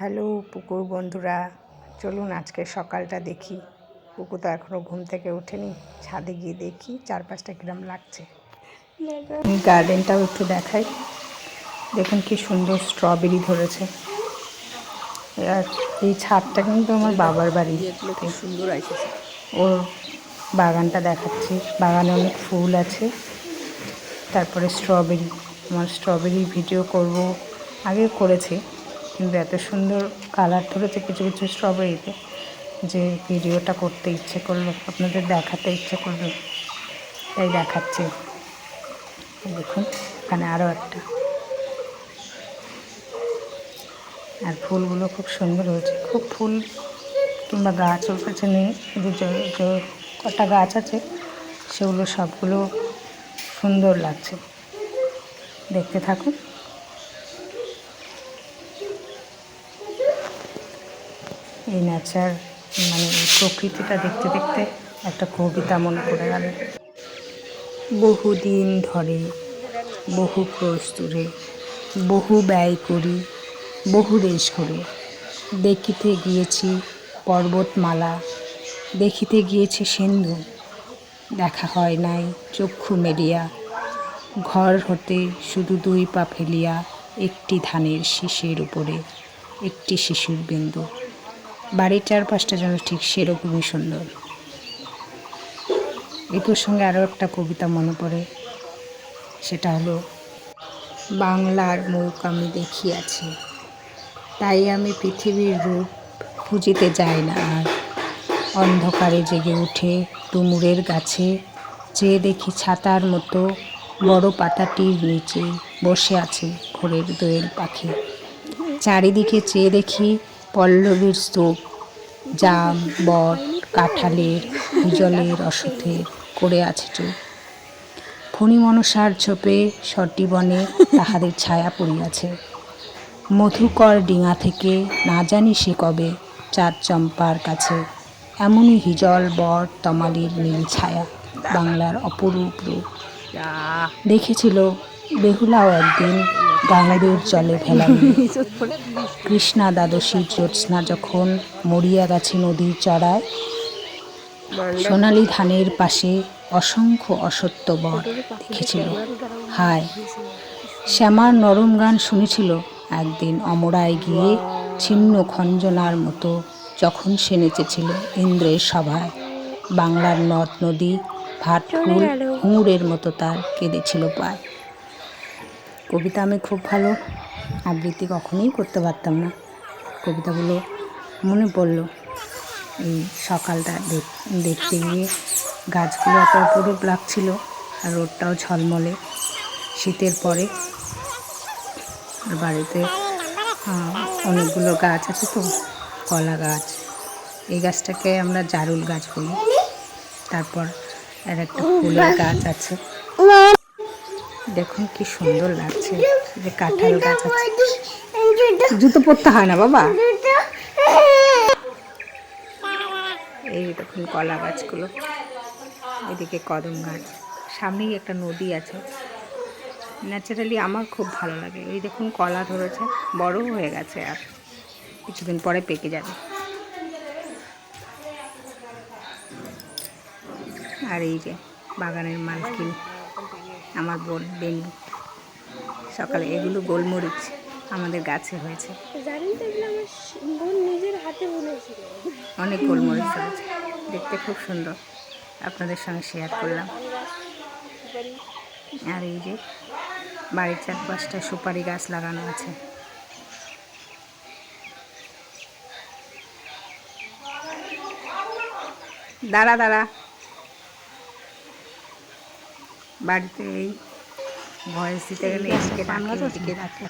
Hello পুকুর বন্ধুরা, চলুন আজকে সকালটা দেখি। পুকুর তো এখনও ঘুম থেকে ওঠেনি, ছাদে গিয়ে দেখি চারপাশটা কিরম লাগছে। গার্ডেনটাও একটু দেখাই। দেখুন কি সুন্দর স্ট্রবেরি ধরেছে। আর এই ছাদটা কিন্তু আমার বাবার বাড়ি, সুন্দর আসছে। ওর বাগানটা দেখাচ্ছি, বাগানে অনেক ফুল আছে। তারপরে স্ট্রবেরি, আমার স্ট্রবেরি ভিডিও করব, আগে করেছি, কিন্তু এত সুন্দর কালার ধরেছে কিছু কিছু স্ট্রবেরিতে যে ভিডিওটা করতে ইচ্ছে করলো, আপনাদের দেখাতে ইচ্ছে করলো, তাই দেখাচ্ছি। দেখুন এখানে আরও একটা, আর ফুলগুলো খুব সুন্দর হয়েছে। খুব ফুল কিংবা গাছ ওর কাছে নেই, কিন্তু যে কটা গাছ আছে সেগুলো সবগুলো সুন্দর লাগছে। দেখতে থাকুন। এই নেচার মানে এই প্রকৃতিটা দেখতে দেখতে একটা কবিতা মনে পড়ে গেল। বহুদিন ধরে বহু প্রস্তুরে বহু ব্যয় করি বহু দেশ ঘুরে, দেখিতে গিয়েছি পর্বতমালা, দেখিতে গিয়েছি সিন্ধু, দেখা হয় নাই চক্ষু মেলিয়া, ঘর হতে শুধু 2 পা ফেলিয়া একটি ধানের শীষের উপরে একটি শিশুর বিন্দু। বাড়ির চারপাশটা যেন ঠিক সেরকমই সুন্দর। এই প্রসঙ্গে আরও একটা কবিতা মনে পড়ে, সেটা হলো, বাংলার মুখ আমি দেখিয়াছি, তাই আমি পৃথিবীর রূপ খুঁজিতে যাই না আর। অন্ধকারে জেগে উঠে ডুমুরের গাছে চেয়ে দেখি ছাতার মতো বড় পাতাটির নিচে বসে আছে ভোরের দোয়েল পাখি। চারিদিকে চেয়ে দেখি পল্লবীর স্তূপ, জাম, বট, কাঁঠালের, হিজলের, অশ্বত্থের করে আছে চুপ। ফণি মনসার ছোপে সটি বনে তাহাদের ছায়া পড়িয়াছে। মধুকর ডিঙা থেকে না জানি সে কবে চাঁদ চম্পার কাছে এমনই হিজল, বট, তমালির নীল ছায়া বাংলার অপরূপ রূপ। দেখেছিল বেহুলাও একদিন গাঙ্গের জলে ভেলা নিয়ে। কৃষ্ণা দ্বাদশীর জ্যোৎস্না যখন মরিয়া গেছে নদীর চড়ায়, সোনালি ধানের পাশে অসংখ্য অসত্য বর দেখেছিল। হায়, শ্যামার নরম গান শুনেছিল একদিন অমরায় গিয়ে ছিন্ন খঞ্জনার মতো যখন সে নেচেছিল ইন্দ্রের সভায়। বাংলার নদ নদী ভাটফুল হুঙুরের মতো তার কেঁদেছিল পায়। কবিতা আমি খুব ভালো আবৃত্তি কখনোই করতে পারতাম না। কবিতাগুলো মনে পড়ল এই সকালটা দেখতে গিয়ে। গাছগুলো এত অপরূপ লাগছিল, আর রোদটাও ঝলমলে শীতের পরে। আর বাড়িতে অনেকগুলো গাছ আছে তো, কলা গাছ, এই গাছটাকে আমরা জারুল গাছ বলি। তারপর আর একটা ফুলের গাছ আছে, দেখুন কি সুন্দর লাগছে। যে কাঁঠাল গাছ আছে, জুতো পরতে হয় না বাবা। এই দেখুন কলা গাছগুলো, এদিকে কদম গাছ, সামনেই একটা নদী আছে। ন্যাচারালি আমার খুব ভালো লাগে। এই দেখুন কলা ধরেছে, বড় হয়ে গেছে, আর কিছুদিন পরে পেকে যাবে। আর এই যে বাগানের মালকিন আমার বোন বেনু, সকালে এগুলো গোলমরিচ আমাদের গাছে হয়েছে, অনেক গোলমরিচ হয়েছে, দেখতে খুব সুন্দর, আপনাদের সঙ্গে শেয়ার করলাম। আর এই যে বাড়ির চারপাশটা সুপারি গাছ লাগানো আছে। দাঁড়া দাঁড়া, বাড়িতে এই ভয়েস দিতে গেলে এদিকে ডাকে ওদিকে ডাকে।